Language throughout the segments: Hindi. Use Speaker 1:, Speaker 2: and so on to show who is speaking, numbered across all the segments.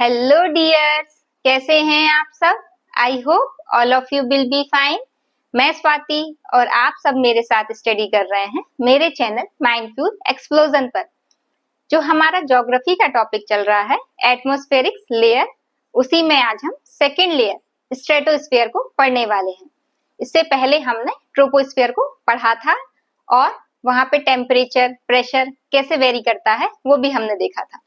Speaker 1: हेलो डियर्स, कैसे हैं आप सब। I hope all of you will be fine. मैं स्वाति और आप सब मेरे साथ स्टडी कर रहे हैं मेरे चैनल माइंडफुल एक्सप्लोजन पर। जो हमारा ज्योग्राफी का टॉपिक चल रहा है एटमॉस्फेरिक लेयर, उसी में आज हम सेकेंड लेयर स्ट्रेटोस्फेयर को पढ़ने वाले हैं। इससे पहले हमने ट्रोपोस्फेयर को पढ़ा था और वहां पे टेम्परेचर प्रेशर कैसे वेरी करता है वो भी हमने देखा था।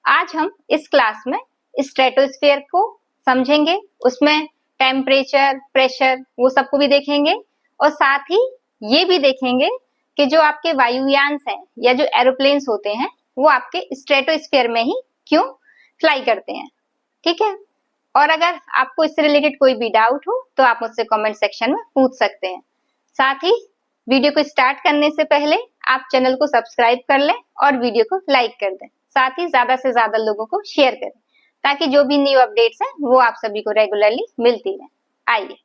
Speaker 1: आज हम इस क्लास में स्ट्रेटोस्फेयर को समझेंगे, उसमें टेम्परेचर प्रेशर वो सबको भी देखेंगे और साथ ही ये भी देखेंगे कि जो आपके वायुयान हैं या जो एरोप्लेन्स होते हैं वो आपके स्ट्रेटोस्फेयर में ही क्यों फ्लाई करते हैं। ठीक है, और अगर आपको इससे रिलेटेड कोई भी डाउट हो तो आप मुझसे कमेंट सेक्शन में पूछ सकते हैं। साथ ही वीडियो को स्टार्ट करने से पहले आप चैनल को सब्सक्राइब कर लें और वीडियो को लाइक कर दें। साथ ही ज्यादा से ज्यादा लोगों को शेयर करें ताकि जो भी न्यू अपडेट्स हैं वो आप सभी को रेगुलरली मिलती रहे। आइए,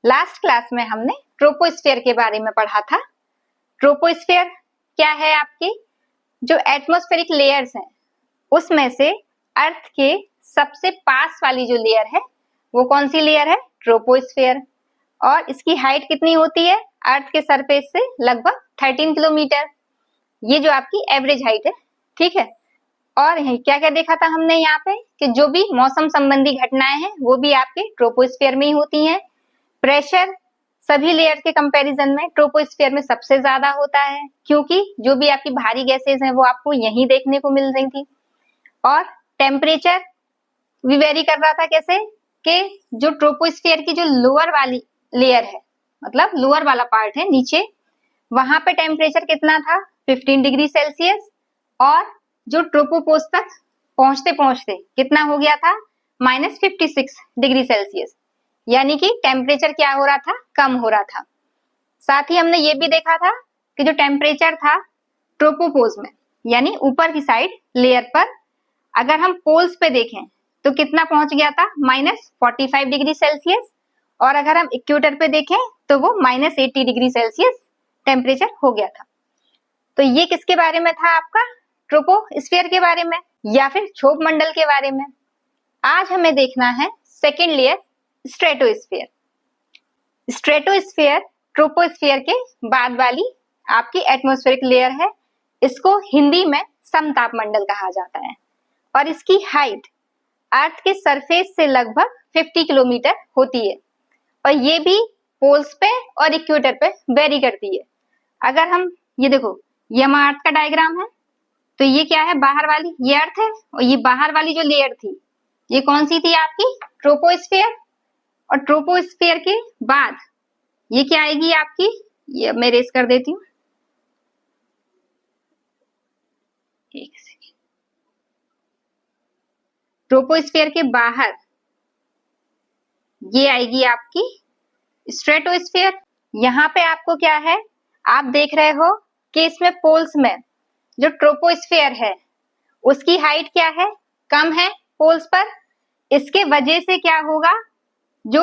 Speaker 1: लास्ट क्लास में हमने ट्रोपोस्फेयर के बारे में पढ़ा था। ट्रोपोस्फेयर क्या है, आपकी जो एटमॉस्फेरिक लेयर्स हैं उसमें से अर्थ के सबसे पास वाली जो लेयर है वो कौन सी लेयर है, ट्रोपोस्फेयर। और इसकी हाइट कितनी होती है अर्थ के सरफेस से, लगभग 13 किलोमीटर। ये जो आपकी एवरेज हाइट है, ठीक है। और क्या क्या देखा था हमने यहाँ पे कि जो भी मौसम संबंधी घटनाएं हैं वो भी आपके ट्रोपोस्फेयर में ही होती हैं। प्रेशर सभी लेयर के कंपैरिजन में ट्रोपोस्फेयर में सबसे ज्यादा होता है क्योंकि जो भी आपकी भारी गैसेज हैं वो आपको यहीं देखने को मिल रही थी। और टेम्परेचर भी वेरी कर रहा था, कैसे कि जो ट्रोपोस्फेयर की जो लोअर वाली लेयर है, मतलब लोअर वाला पार्ट है नीचे, वहां पे टेम्परेचर कितना था 15 डिग्री सेल्सियस, और जो ट्रोपोपोज तक पहुंचते पहुंचते कितना हो गया था -56 डिग्री सेल्सियस। यानी कि टेम्परेचर क्या हो रहा था, कम हो रहा था। साथ ही हमने ये भी देखा था कि जो टेम्परेचर था ट्रोपोपोज में यानी ऊपर की साइड लेयर पर, अगर हम पोल्स पे देखें तो कितना पहुंच गया था -45 डिग्री सेल्सियस, और अगर हम इक्वेटर पे देखें तो वो -80 डिग्री सेल्सियस टेम्परेचर हो गया था। तो ये किसके बारे में था, आपका ट्रोपोस्फेयर के बारे में या फिर क्षोभ मंडल के बारे में। आज हमें देखना है second layer stratosphere. Stratosphere troposphere के बाद वाली आपकी एटमॉस्फेरिक लेयर है। इसको हिंदी में समताप मंडल कहा जाता है और इसकी हाइट अर्थ के सरफेस से लगभग 50 किलोमीटर होती है और ये भी पोल्स पे और इक्वेटर पे वेरी करती है। अगर हम ये देखो, ये हमारा अर्थ का डायग्राम है, तो ये क्या है, बाहर वाली ये अर्थ है और ये बाहर वाली जो लेयर थी ये कौन सी थी, आपकी ट्रोपोस्फेयर। और ट्रोपोस्फेयर के बाद ये क्या आएगी आपकी, ये मैं रेस कर देती हूँ, एक सेकेंड। ट्रोपोस्फेयर के बाहर ये आएगी आपकी स्ट्रेटोस्फेयर। यहाँ पे आपको क्या है, आप देख रहे हो कि इसमें पोल्स में जो ट्रोपोस्फेयर है उसकी हाइट क्या है, कम है पोल्स पर। इसके वजह से क्या होगा, जो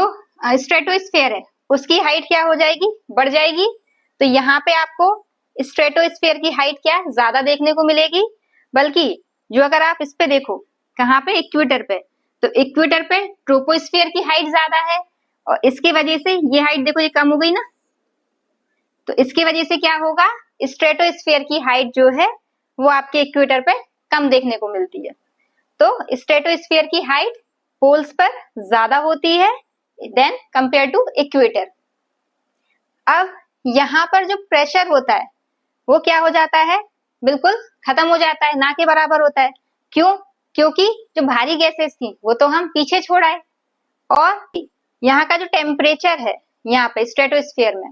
Speaker 1: स्ट्रेटोस्फेयर है उसकी हाइट क्या हो जाएगी, बढ़ जाएगी। तो यहाँ पे आपको स्ट्रेटोस्फेयर की हाइट क्या ज्यादा देखने को मिलेगी, बल्कि जो अगर आप इस पे देखो, कहाँ पे, इक्वेटर पे, तो इक्वेटर पे ट्रोपोस्फेयर की हाइट ज्यादा है और इसकी वजह से ये हाइट देखो ये कम हो गई ना। तो इसकी वजह से क्या होगा, स्ट्रेटोस्फेयर की हाइट जो है वो आपके इक्वेटर पे कम देखने को मिलती है। तो स्ट्रेटोस्फेयर की हाइट पोल्स पर ज्यादा होती है देन कंपेयर टू इक्वेटर। अब यहाँ पर जो प्रेशर होता है वो क्या हो जाता है, बिल्कुल खत्म हो जाता है, ना के बराबर होता है। क्यों, क्योंकि जो भारी गैसेस थी वो तो हम पीछे छोड़ आए। और यहाँ का जो टेम्परेचर है यहाँ पे स्ट्रेटोस्फेयर में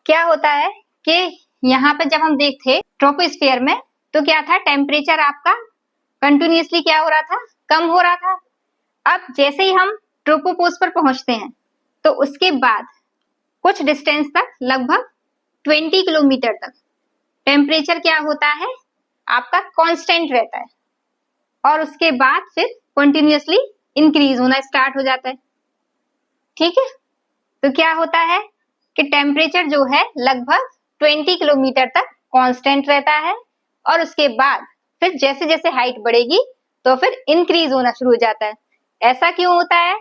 Speaker 1: क्या होता है कि यहाँ पे जब हम देखते ट्रोपोस्फेयर में तो क्या था, टेम्परेचर आपका कंटिन्यूअसली क्या हो रहा था, कम हो रहा था। अब जैसे ही हम ट्रोपोपोज पर पहुंचते हैं तो उसके बाद कुछ डिस्टेंस तक, लगभग 20 किलोमीटर तक टेम्परेचर क्या होता है आपका कांस्टेंट रहता है और उसके बाद फिर कंटिन्यूअसली इंक्रीज होना स्टार्ट हो जाता है। ठीक है, तो क्या होता है कि टेम्परेचर जो है लगभग 20 किलोमीटर तक कांस्टेंट रहता है और उसके बाद फिर जैसे जैसे हाइट बढ़ेगी तो फिर इंक्रीज होना शुरू हो जाता है। ऐसा क्यों होता है?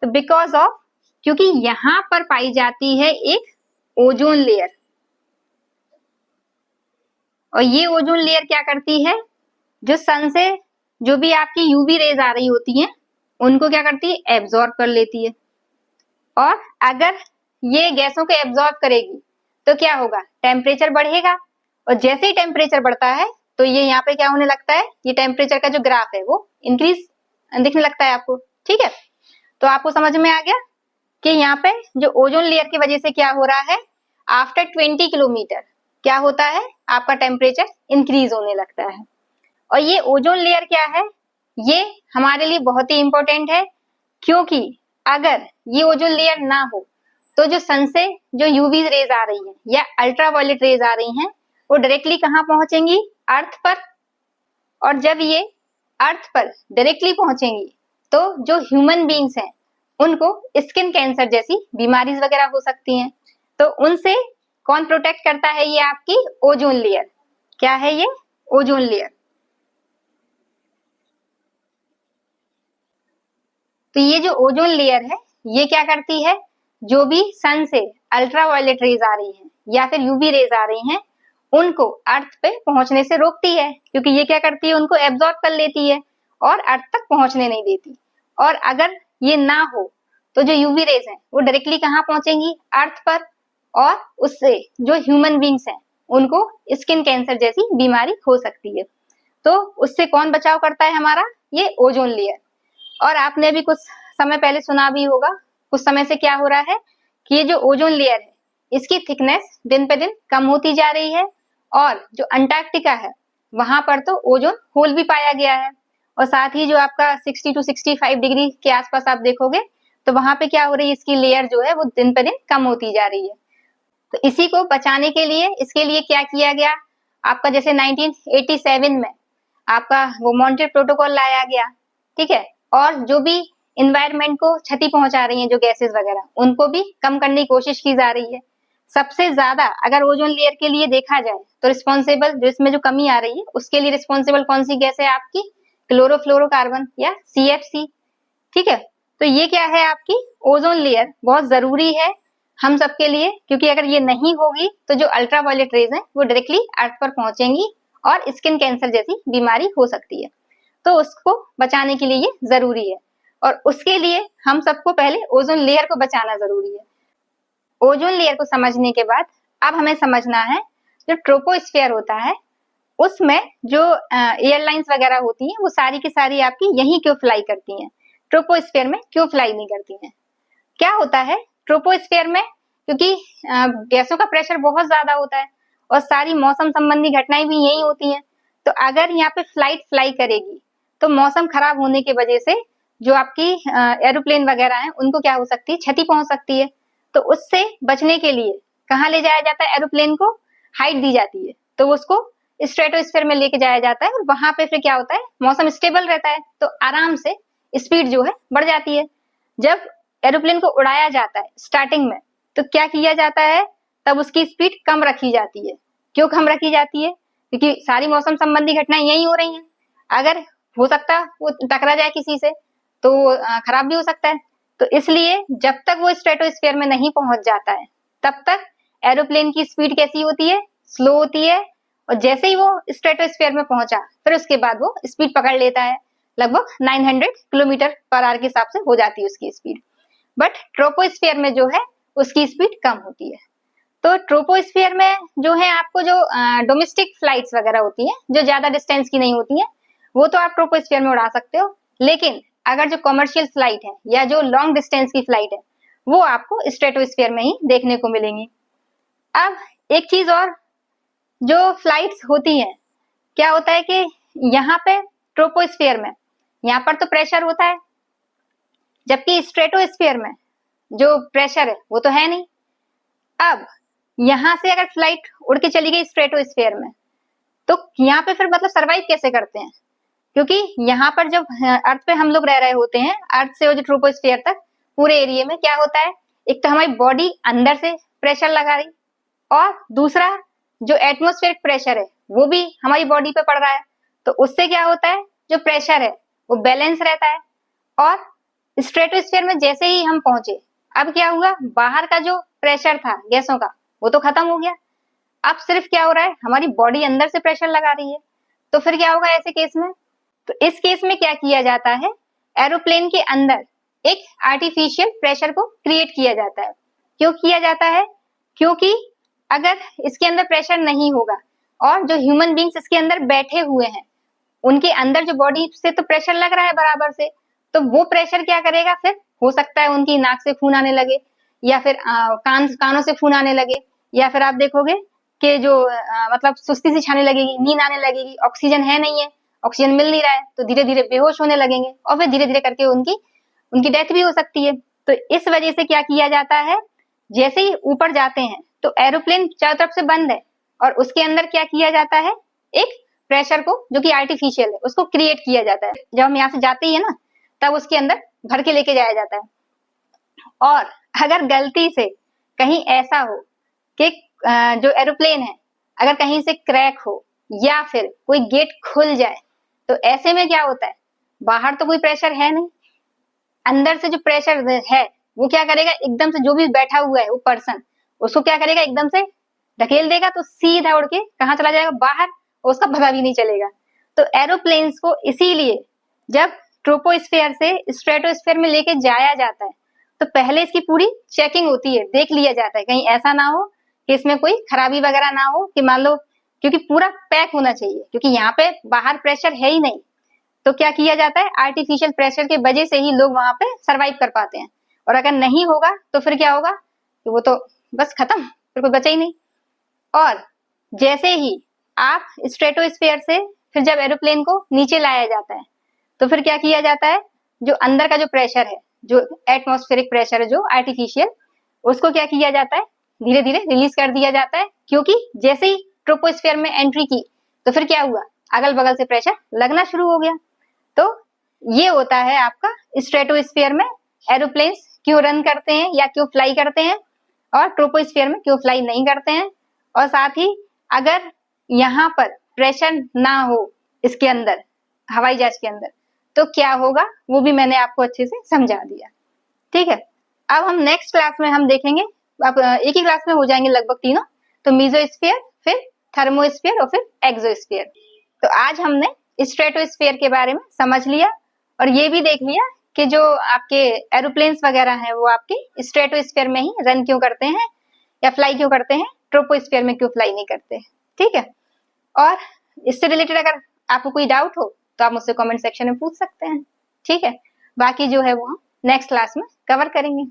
Speaker 1: तो बिकॉज ऑफ, क्योंकि यहाँ पर पाई जाती है एक ओजोन लेयर, और ये ओजोन लेयर क्या करती है, जो सन से जो भी आपकी यूवी रेज आ रही होती हैं उनको क्या करती है, एब्जॉर्ब कर लेती है। और अगर ये गैसों को एब्जॉर्ब करेगी तो क्या होगा, टेम्परेचर बढ़ेगा, और जैसे ही टेम्परेचर बढ़ता है तो ये यहाँ पे क्या होने लगता है, ये टेम्परेचर का जो ग्राफ है वो इंक्रीज दिखने लगता है आपको। ठीक है, तो आपको समझ में आ गया कि यहाँ पे जो ओजोन लेयर की वजह से क्या हो रहा है, आफ्टर 20 किलोमीटर क्या होता है, आपका टेम्परेचर इंक्रीज होने लगता है। और ये ओजोन लेयर क्या है, ये हमारे लिए बहुत ही इंपॉर्टेंट है, क्योंकि अगर ये ओजोन लेयर ना हो तो जो सन से जो यूवी रेज आ रही हैं या अल्ट्रावायलेट रेज आ रही हैं वो डायरेक्टली कहाँ पहुंचेंगी, अर्थ पर। और जब ये अर्थ पर डायरेक्टली पहुंचेंगी तो जो ह्यूमन बींग्स हैं उनको स्किन कैंसर जैसी बीमारी वगैरह हो सकती हैं। तो उनसे कौन प्रोटेक्ट करता है, ये आपकी ओजोन लेयर। क्या है ये, ओजोन लेयर। तो ये जो ओजोन लेयर है ये क्या करती है, जो भी सन से अल्ट्रावायलेट रेज आ रही हैं या फिर यूवी रेज आ रही हैं उनको अर्थ पे पहुंचने से रोकती है, क्योंकि ये क्या करती है, उनको एब्जॉर्ब कर लेती है और अर्थ तक पहुंचने नहीं देती। और अगर ये ना हो तो जो यूवी रेज हैं वो डायरेक्टली कहाँ पहुंचेंगी, अर्थ पर, और उससे जो ह्यूमन बींग्स हैं उनको स्किन कैंसर जैसी बीमारी हो सकती है। तो उससे कौन बचाव करता है, हमारा ये ओजोन लेयर। और आपने भी कुछ समय पहले सुना भी होगा, कुछ समय से क्या हो रहा है कि ये जो ओजोन लेयर है इसकी थिकनेस दिन पे दिन कम होती जा रही है, और जो अंटार्कटिका है वहां पर तो ओजोन होल भी पाया गया है। और साथ ही जो आपका 60 to 65 डिग्री के आसपास आप देखोगे तो वहां पे क्या हो रही है, इसकी लेयर जो है वो दिन पे दिन कम होती जा रही है। तो इसी को बचाने के लिए, इसके लिए क्या किया गया, आपका जैसे 1987 में आपका वो मॉन्ट्रियल प्रोटोकॉल लाया गया। ठीक है, और जो भी इन्वायरमेंट को क्षति पहुंचा रही हैं जो गैसेस वगैरह, उनको भी कम करने की कोशिश की जा रही है। सबसे ज्यादा अगर ओजोन लेयर के लिए देखा जाए तो रिस्पॉन्सिबल, जो इसमें जो कमी आ रही है उसके लिए रिस्पॉन्सिबल कौन सी गैस है आपकी, क्लोरोफ्लोरोकार्बन या CFC। ठीक है, तो ये क्या है, आपकी ओजोन लेयर बहुत जरूरी है हम सबके लिए, क्योंकि अगर ये नहीं होगी तो जो अल्ट्रावायलेट रेज हैं वो डायरेक्टली अर्थ पर पहुंचेंगी और स्किन कैंसर जैसी बीमारी हो सकती है। तो उसको बचाने के लिए ये जरूरी है, और उसके लिए हम सबको पहले ओजोन लेयर को बचाना जरूरी है। ओजोन लेयर को समझने के बाद अब हमें समझना है जो ट्रोपोस्फीयर होता है उसमें जो एयरलाइंस वगैरह होती हैं वो सारी की सारी आपकी यहीं क्यों फ्लाई करती हैं, ट्रोपोस्फीयर में क्यों फ्लाई नहीं करती हैं। क्या होता है ट्रोपोस्फीयर में, क्योंकि गैसों का प्रेशर बहुत ज्यादा होता है और सारी मौसम संबंधी घटनाएं भी यही होती हैं। तो अगर यहाँ पे फ्लाइट फ्लाई करेगी तो मौसम खराब होने की वजह से जो आपकी एरोप्लेन वगैरह हैं उनको क्या हो सकती है, क्षति पहुंच सकती है। तो उससे बचने के लिए कहाँ ले जाया जाता है, एरोप्लेन को हाइट दी जाती है, तो उसको स्ट्रेटोस्फीयर में लेके जाया जाता है, और वहां पे फिर क्या होता है, मौसम स्टेबल रहता है, तो आराम से स्पीड जो है बढ़ जाती है। जब एरोप्लेन को उड़ाया जाता है स्टार्टिंग में तो क्या किया जाता है, तब उसकी स्पीड कम रखी जाती है। क्यों कम रखी जाती है, क्योंकि सारी मौसम संबंधी घटनाएं यही हो रही हैं। अगर हो सकता वो टकरा जाए किसी से तो खराब भी हो सकता है। तो इसलिए जब तक वो स्ट्रेटोस्फीयर में नहीं पहुंच जाता है तब तक एरोप्लेन की स्पीड कैसी होती है, स्लो होती है, और जैसे ही वो स्ट्रेटोस्फीयर में पहुंचा फिर उसके बाद वो स्पीड पकड़ लेता है, लगभग 900 किलोमीटर पर आवर के हिसाब से हो जाती है उसकी स्पीड। बट ट्रोपोस्फीयर में जो है उसकी स्पीड कम होती है। तो ट्रोपोस्फीयर में जो है आपको जो डोमेस्टिक फ्लाइट्स वगैरह होती हैं जो ज्यादा डिस्टेंस की नहीं होती हैं वो तो आप ट्रोपोस्फीयर में उड़ा सकते हो, लेकिन अगर जो कमर्शियल फ्लाइट है या जो लॉन्ग डिस्टेंस की फ्लाइट है वो आपको स्ट्रेटोस्फीयर में ही देखने को मिलेंगी। अब एक चीज और, जो फ्लाइट्स होती हैं क्या होता है कि यहाँ पे ट्रोपोस्फीयर में यहाँ पर तो प्रेशर होता है, जबकि स्ट्रेटोस्फीयर में जो प्रेशर है वो तो है नहीं। अब यहाँ से अगर फ्लाइट उड़ के चली गई स्ट्रेटोस्फीयर में तो यहाँ पे फिर मतलब सरवाइव कैसे करते हैं, क्योंकि यहाँ पर जब अर्थ पे हम लोग रह रहे होते हैं, अर्थ से जो ट्रोपोस्फीयर तक पूरे एरिया में क्या होता है, एक तो हमारी बॉडी अंदर से प्रेशर लगा रही, और दूसरा जो एटमॉस्फेरिक प्रेशर है वो भी हमारी बॉडी पे पड़ रहा है। तो उससे क्या होता है, जो प्रेशर है वो बैलेंस रहता है। और स्ट्रेटोस्फीयर में जैसे ही हम पहुंचे, अब क्या हुआ, बाहर का जो प्रेशर था गैसों का वो तो खत्म हो गया। अब सिर्फ क्या हो रहा है, हमारी बॉडी अंदर से प्रेशर लगा रही है। तो फिर क्या होगा ऐसे केस में, तो इस केस में क्या किया जाता है, एरोप्लेन के अंदर एक आर्टिफिशियल प्रेशर को क्रिएट किया जाता है। क्यों किया जाता है, क्योंकि अगर इसके अंदर प्रेशर नहीं होगा और जो ह्यूमन बींग्स इसके अंदर बैठे हुए हैं उनके अंदर जो बॉडी से तो प्रेशर लग रहा है बराबर से, तो वो प्रेशर क्या करेगा, फिर हो सकता है उनकी नाक से खून आने लगे, या फिर कानों से खून आने लगे, या फिर आप देखोगे कि जो मतलब सुस्ती सी छाने लगेगी, नींद आने लगेगी, ऑक्सीजन है नहीं है, ऑक्सीजन मिल नहीं रहा है, तो धीरे धीरे बेहोश होने लगेंगे और फिर धीरे धीरे करके उनकी डेथ भी हो सकती है। तो इस वजह से क्या किया जाता है, जैसे ही ऊपर जाते हैं तो एरोप्लेन चारों तरफ से बंद है और उसके अंदर क्या किया जाता है, एक प्रेशर को जो कि आर्टिफिशियल है उसको क्रिएट किया जाता है। जब हम यहाँ से जाते ही है ना, तब उसके अंदर भर के लेके जाया जाता है। और अगर गलती से कहीं ऐसा हो कि जो एरोप्लेन है अगर कहीं से क्रैक हो या फिर कोई गेट खुल जाए, तो ऐसे में क्या होता है, बाहर तो कोई प्रेशर है नहीं, अंदर से जो प्रेशर है वो क्या करेगा, एकदम से जो भी बैठा हुआ है वो पर्सन उसको क्या करेगा, एकदम से ढकेल देगा, तो सीधा उड़ के कहाँ चला जाएगा, बाहर, और उसका पता भी नहीं चलेगा। तो एरोप्लेन्स को इसीलिए जब ट्रोपोस्फेयर से स्ट्रेटोस्फेयर में लेके जाया जाता है तो पहले इसकी पूरी चेकिंग होती है, देख लिया जाता है कहीं ऐसा ना हो कि इसमें कोई खराबी वगैरह ना हो, कि मान लो, क्योंकि पूरा पैक होना चाहिए, क्योंकि यहाँ पे बाहर प्रेशर है ही नहीं। तो क्या किया जाता है, आर्टिफिशियल प्रेशर के वजह से ही लोग वहां पे सरवाइव कर पाते हैं, और अगर नहीं होगा तो फिर क्या होगा, कि वो तो बस खत्म, फिर कोई बचा ही नहीं। और जैसे ही आप स्ट्रेटोस्फेयर से फिर जब एरोप्लेन को नीचे लाया जाता है तो फिर क्या किया जाता है, जो अंदर का जो प्रेशर है, जो एटमॉस्फेरिक प्रेशर है जो आर्टिफिशियल, उसको क्या किया जाता है, धीरे धीरे रिलीज कर दिया जाता है। क्योंकि जैसे ही ट्रोपोस्फेयर में एंट्री की तो फिर क्या हुआ, अगल बगल से प्रेशर लगना शुरू हो गया। तो ये होता है आपका स्ट्रेटोस्फेयर में एरोप्लेन्स क्यों रन करते हैं या क्यों फ्लाई करते हैं, और ट्रोपोस्फेयर में क्यों फ्लाई नहीं करते हैं। और साथ ही अगर यहाँ पर प्रेशर ना हो इसके अंदर, हवाई जहाज के अंदर, तो क्या होगा वो भी मैंने आपको अच्छे से समझा दिया। ठीक है, अब हम नेक्स्ट क्लास में हम देखेंगे, अब एक ही क्लास में हो जाएंगे लगभग तीनों, तो मीजोस्फीयर, फिर थर्मोस्फीयर और फिर एक्सोस्फीयर। तो आज हमने स्ट्रेटोस्फीयर के बारे में समझ लिया और ये भी देख लिया कि जो आपके एरोप्लेन्स वगैरह हैं वो आपके स्ट्रेटोस्फीयर में ही रन क्यों करते हैं या फ्लाई क्यों करते हैं, ट्रोपोस्फीयर में क्यों फ्लाई नहीं करते। ठीक है, और इससे रिलेटेड अगर आपको कोई डाउट हो तो आप मुझसे कमेंट सेक्शन में पूछ सकते हैं। ठीक है, बाकी जो है वो हम नेक्स्ट क्लास में कवर करेंगे।